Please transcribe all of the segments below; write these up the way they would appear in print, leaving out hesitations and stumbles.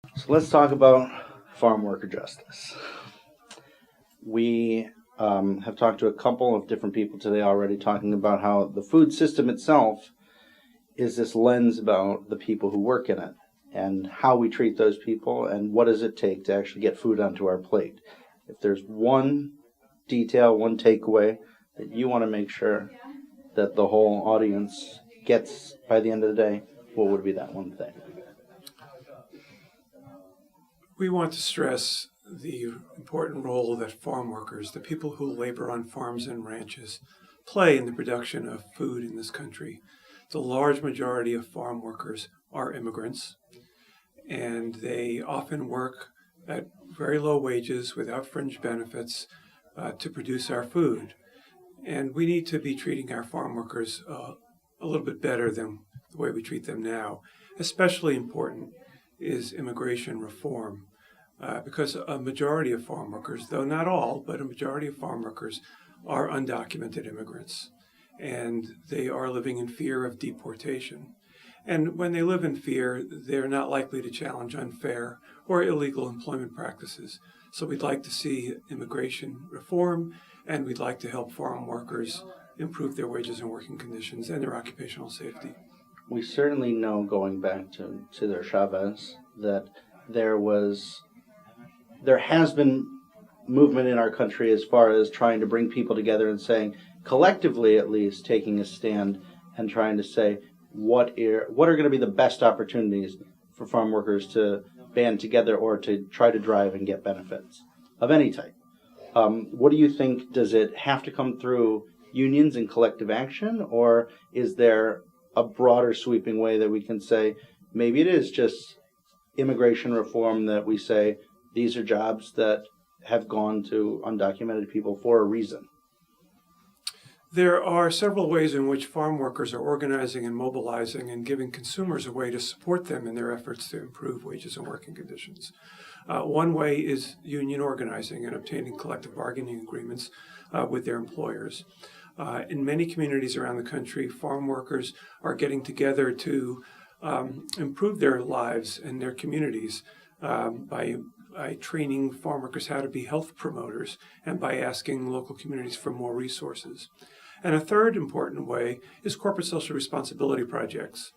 So let's talk about farm worker justice. We have talked to a couple of different people today already talking about how the food system itself is this lens about the people who work in it and how we treat those people and what does it take to actually get food onto our plate. If there's one detail, one takeaway that you want to make sure that the whole audience gets by the end of the day, what would be that one thing? We want to stress the important role that farm workers, the people who labor on farms and ranches, play in the production of food in this country. The large majority of farm workers are immigrants, and they often work at very low wages without fringe benefits to produce our food. And we need to be treating our farm workers a little bit better than the way we treat them now. Especially important is immigration reform, because a majority of farm workers, though not all, but a majority of farm workers are undocumented immigrants, and they are living in fear of deportation. And when they live in fear, they're not likely to challenge unfair or illegal employment practices. So we'd like to see immigration reform, and we'd like to help farm workers improve their wages and working conditions and their occupational safety. We certainly know, going back to Cesar Chavez, that there has been movement in our country as far as trying to bring people together and saying, collectively at least, taking a stand and trying to say what are going to be the best opportunities for farm workers to band together or to try to drive and get benefits of any type. What do you think? Does it have to come through unions and collective action, or is there a broader sweeping way that we can say maybe it is just immigration reform, that we say these are jobs that have gone to undocumented people for a reason? There are several ways in which farm workers are organizing and mobilizing and giving consumers a way to support them in their efforts to improve wages and working conditions. One way is union organizing and obtaining collective bargaining agreements with their employers. In many communities around the country, farm workers are getting together to improve their lives and their communities by training farm workers how to be health promoters and by asking local communities for more resources. And a third important way is corporate social responsibility projects,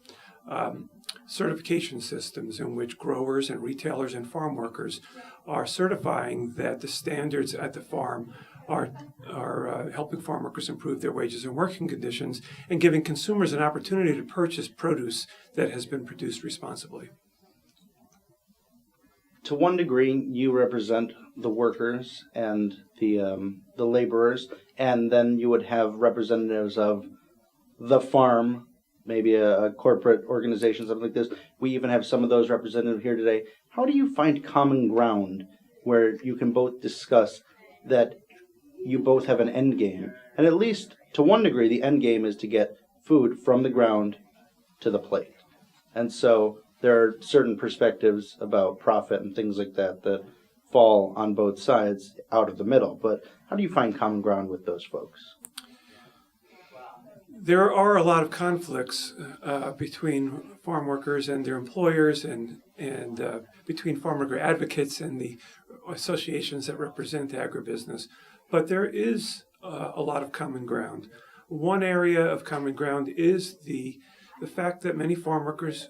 certification systems in which growers and retailers and farm workers are certifying that the standards at the farm are helping farm workers improve their wages and working conditions and giving consumers an opportunity to purchase produce that has been produced responsibly. To one degree, you represent the workers and the laborers, and then you would have representatives of the farm, maybe a corporate organization, something like this. We even have some of those represented here today. How do you find common ground where you can both discuss that you both have an end game? And at least to one degree, the end game is to get food from the ground to the plate. And so there are certain perspectives about profit and things like that that fall on both sides out of the middle. But how do you find common ground with those folks? There are a lot of conflicts between farm workers and their employers, and between farm worker advocates and the associations that represent agribusiness. But there is a lot of common ground. One area of common ground is the fact that many farm workers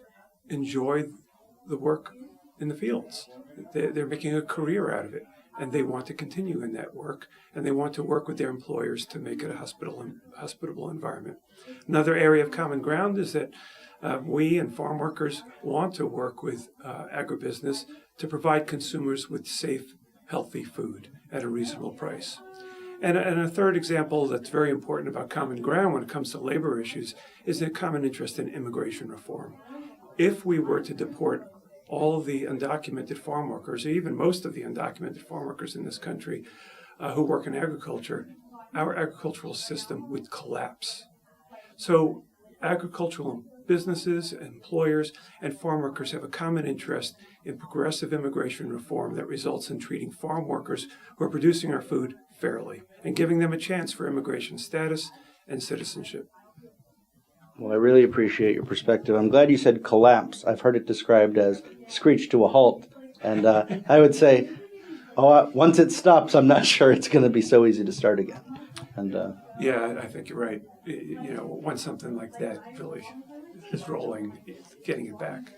enjoy the work in the fields. They're making a career out of it, and they want to continue in that work, and they want to work with their employers to make it a hospitable environment. Another area of common ground is that we and farm workers want to work with agribusiness to provide consumers with safe, healthy food at a reasonable price. And a third example that's very important about common ground when it comes to labor issues is the common interest in immigration reform. If we were to deport all of the undocumented farm workers, or even most of the undocumented farm workers in this country who work in agriculture, our agricultural system would collapse. So agricultural businesses, employers, and farm workers have a common interest in progressive immigration reform that results in treating farm workers who are producing our food fairly and giving them a chance for immigration status and citizenship. Well, I really appreciate your perspective. I'm glad you said collapse. I've heard it described as screech to a halt. And I would say, once it stops, I'm not sure it's going to be so easy to start again. And Yeah, I think you're right. Once something like that really is rolling, getting it back